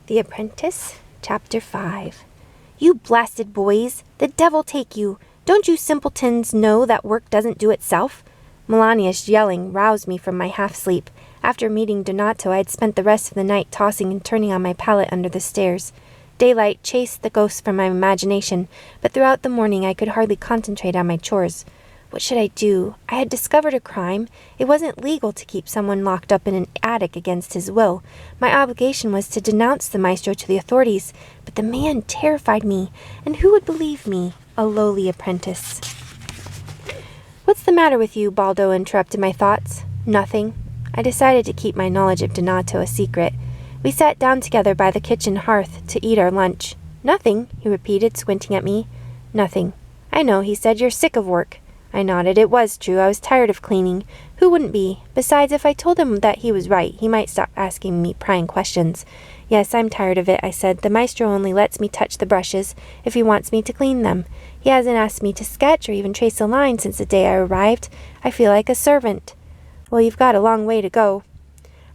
The Apprentice, Chapter 5. You blasted boys! The devil take you! Don't you simpletons know that work doesn't do itself? Melania's yelling roused me from my half-sleep. After meeting Donato, I had spent the rest of the night tossing and turning on my pallet under the stairs. Daylight chased the ghosts from my imagination, but throughout the morning I could hardly concentrate on my chores. What should I do? I had discovered a crime. It wasn't legal to keep someone locked up in an attic against his will. My obligation was to denounce the maestro to the authorities, but the man terrified me, and who would believe me, a lowly apprentice? "What's the matter with you?" Baldo interrupted my thoughts. "Nothing." I decided to keep my knowledge of Donato a secret. We sat down together by the kitchen hearth to eat our lunch. "Nothing," he repeated, squinting at me. "Nothing." "I know," he said. "You're sick of work." I nodded. It was true. I was tired of cleaning. Who wouldn't be? Besides, if I told him that he was right, he might stop asking me prying questions. "Yes, I'm tired of it," I said. "The maestro only lets me touch the brushes if he wants me to clean them. He hasn't asked me to sketch or even trace a line since the day I arrived. I feel like a servant." "Well, you've got a long way to go."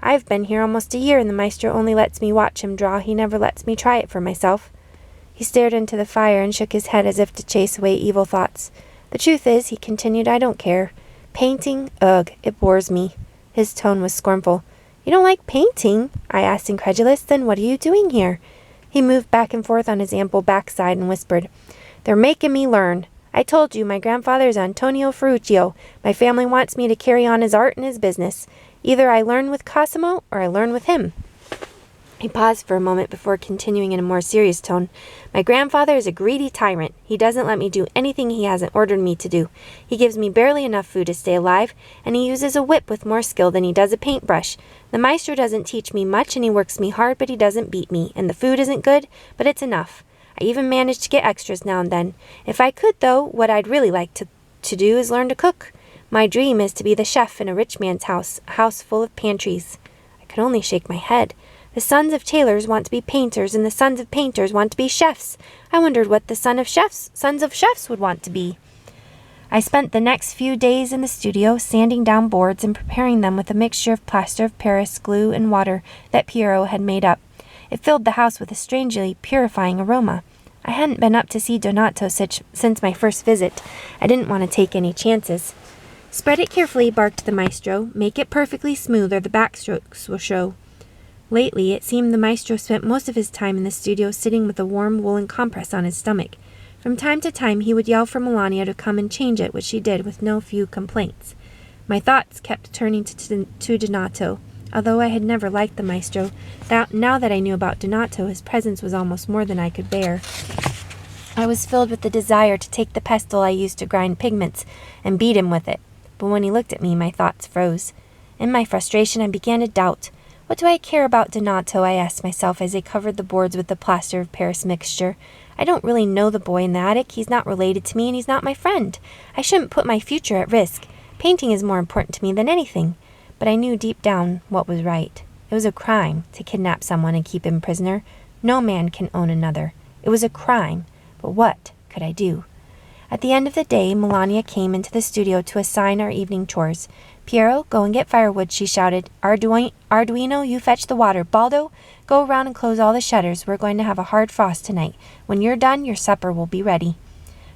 "I've been here almost a year, and the maestro only lets me watch him draw. He never lets me try it for myself." He stared into the fire and shook his head as if to chase away evil thoughts. "The truth is," he continued, "I don't care. Painting? Ugh, it bores me." His tone was scornful. "You don't like painting?" I asked, incredulous. "Then what are you doing here?" He moved back and forth on his ample backside and whispered, "They're making me learn. I told you, my grandfather is Antonio Ferruccio. My family wants me to carry on his art and his business. Either I learn with Cosimo or I learn with him." He paused for a moment before continuing in a more serious tone. "My grandfather is a greedy tyrant. He doesn't let me do anything he hasn't ordered me to do. He gives me barely enough food to stay alive, and he uses a whip with more skill than he does a paintbrush. The maestro doesn't teach me much, and he works me hard, but he doesn't beat me, and the food isn't good, but it's enough. I even manage to get extras now and then. If I could, though, what I'd really like to do is learn to cook. My dream is to be the chef in a rich man's house, a house full of pantries." I could only shake my head. The sons of tailors want to be painters, and the sons of painters want to be chefs. I wondered what the sons of chefs would want to be. I spent the next few days in the studio, sanding down boards and preparing them with a mixture of plaster of Paris, glue, and water that Piero had made up. It filled the house with a strangely purifying aroma. I hadn't been up to see Donato since my first visit. I didn't want to take any chances. "Spread it carefully," barked the maestro. "Make it perfectly smooth or the backstrokes will show." Lately, it seemed the maestro spent most of his time in the studio sitting with a warm woolen compress on his stomach. From time to time, he would yell for Melania to come and change it, which she did with no few complaints. My thoughts kept turning to Donato. Although I had never liked the maestro, now that I knew about Donato, his presence was almost more than I could bear. I was filled with the desire to take the pestle I used to grind pigments and beat him with it. But when he looked at me, my thoughts froze. In my frustration, I began to doubt. What do I care about Donato? I asked myself as I covered the boards with the plaster of Paris mixture. I don't really know the boy in the attic. He's not related to me, and he's not my friend. I shouldn't put my future at risk. Painting is more important to me than anything. But I knew deep down what was right. It was a crime to kidnap someone and keep him prisoner. No man can own another. It was a crime. But what could I do? At the end of the day, Melania came into the studio to assign our evening chores. "Piero, go and get firewood," she shouted. Arduino, you fetch the water. Baldo, go around and close all the shutters. We're going to have a hard frost tonight. When you're done, your supper will be ready."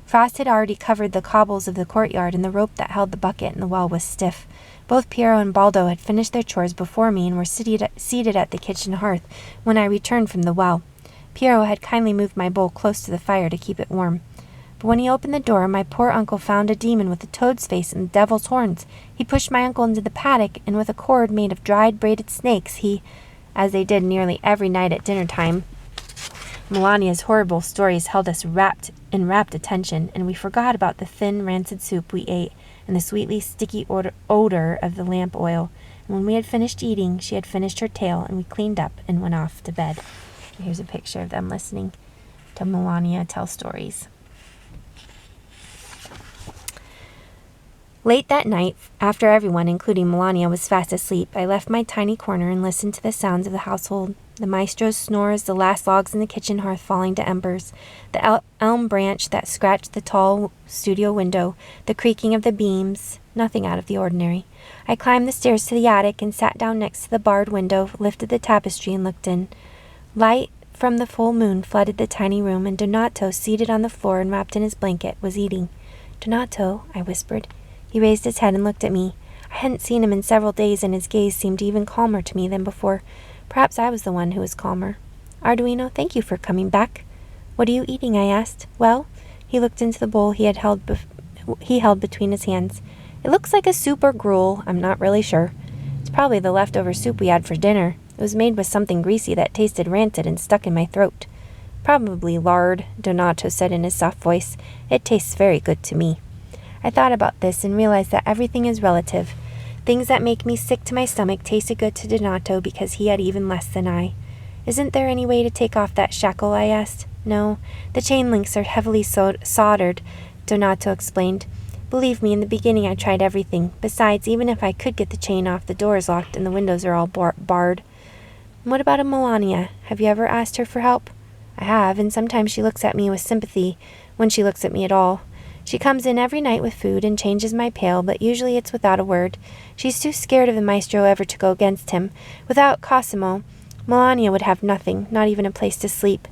Frost had already covered the cobbles of the courtyard, and the rope that held the bucket in the well was stiff. Both Piero and Baldo had finished their chores before me and were seated at the kitchen hearth when I returned from the well. Piero had kindly moved my bowl close to the fire to keep it warm. But when he opened the door, my poor uncle found a demon with a toad's face and devil's horns. He pushed my uncle into the paddock, and with a cord made of dried braided snakes, as they did nearly every night at dinner time. Melania's horrible stories held us in rapt attention, and we forgot about the thin, rancid soup we ate and the sweetly sticky odor of the lamp oil. And when we had finished eating, she had finished her tale, and we cleaned up and went off to bed. Here's a picture of them listening to Melania tell stories. Late that night, after everyone, including Melania, was fast asleep, I left my tiny corner and listened to the sounds of the household. The maestro's snores, the last logs in the kitchen hearth falling to embers, the elm branch that scratched the tall studio window, the creaking of the beams, nothing out of the ordinary. I climbed the stairs to the attic and sat down next to the barred window, lifted the tapestry and looked in. Light from the full moon flooded the tiny room, and Donato, seated on the floor and wrapped in his blanket, was eating. "Donato," I whispered. He raised his head and looked at me. I hadn't seen him in several days, and his gaze seemed even calmer to me than before. Perhaps I was the one who was calmer. "Arduino, thank you for coming back." "What are you eating?" I asked. "Well," he looked into the bowl he held between his hands. "It looks like a soup or gruel. I'm not really sure. It's probably the leftover soup we had for dinner. It was made with something greasy that tasted rancid and stuck in my throat." "Probably lard," Donato said in his soft voice. "It tastes very good to me." I thought about this and realized that everything is relative. Things that make me sick to my stomach tasted good to Donato because he had even less than I. "Isn't there any way to take off that shackle?" I asked. "No, the chain links are heavily soldered," Donato explained. "Believe me, in the beginning I tried everything. Besides, even if I could get the chain off, the door is locked and the windows are all barred." "What about Melania? Have you ever asked her for help?" "I have, and sometimes she looks at me with sympathy, when she looks at me at all. She comes in every night with food and changes my pail, but usually it's without a word. She's too scared of the maestro ever to go against him. Without Cosimo, Melania would have nothing, not even a place to sleep.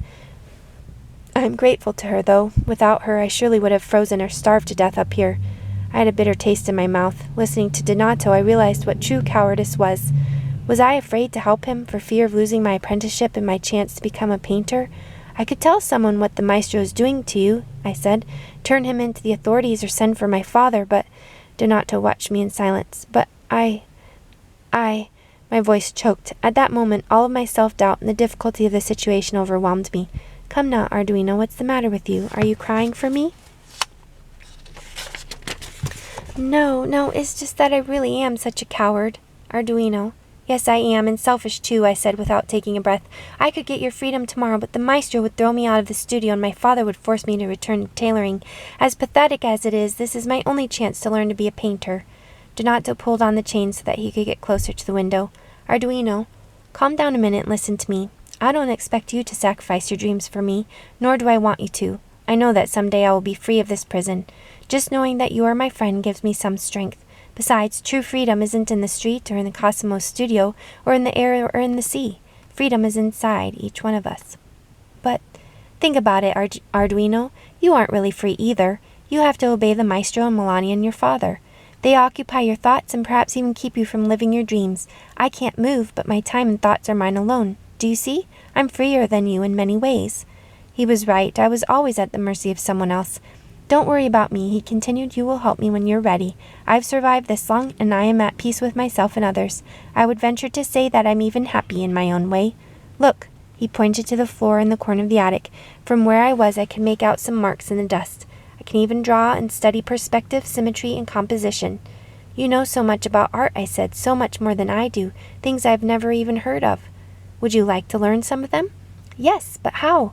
I'm grateful to her, though. Without her, I surely would have frozen or starved to death up here." I had a bitter taste in my mouth. Listening to Donato, I realized what true cowardice was. Was I afraid to help him for fear of losing my apprenticeship and my chance to become a painter? "I could tell someone what the maestro is doing to you," I said. "Turn him into the authorities or send for my father, but—" Donato watched me in silence. "But I—" My voice choked. At that moment, all of my self-doubt and the difficulty of the situation overwhelmed me. "Come now, Arduino, what's the matter with you? Are you crying for me?" No, it's just that I really am such a coward." "Arduino." "Yes, I am, and selfish too," I said without taking a breath. "I could get your freedom tomorrow, but the maestro would throw me out of the studio and my father would force me to return to tailoring. As pathetic as it is, this is my only chance to learn to be a painter." Donato pulled on the chain so that he could get closer to the window. "Arduino, calm down a minute and listen to me. I don't expect you to sacrifice your dreams for me, nor do I want you to. I know that someday I will be free of this prison. Just knowing that you are my friend gives me some strength. Besides, true freedom isn't in the street or in the Cosimo's studio or in the air or in the sea. Freedom is inside each one of us." "But think about it, Arduino. You aren't really free either. You have to obey the maestro and Melania and your father. They occupy your thoughts and perhaps even keep you from living your dreams. I can't move, but my time and thoughts are mine alone. Do you see? I'm freer than you in many ways." He was right. I was always at the mercy of someone else. "Don't worry about me," he continued. "You will help me when you're ready. I've survived this long, and I am at peace with myself and others. I would venture to say that I'm even happy in my own way. Look." He pointed to the floor in the corner of the attic. From where I was, I could make out some marks in the dust. I can even draw and study perspective, symmetry, and composition. "You know so much about art," I said, "so much more than I do, things I've never even heard of. Would you like to learn some of them?" "Yes, but how?"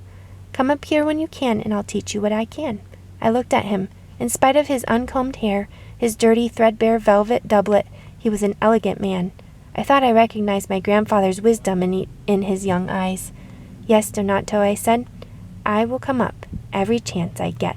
"Come up here when you can, and I'll teach you what I can." I looked at him. In spite of his uncombed hair, his dirty, threadbare velvet doublet, he was an elegant man. I thought I recognized my grandfather's wisdom in his young eyes. "Yes, Donato," I said. "I will come up every chance I get."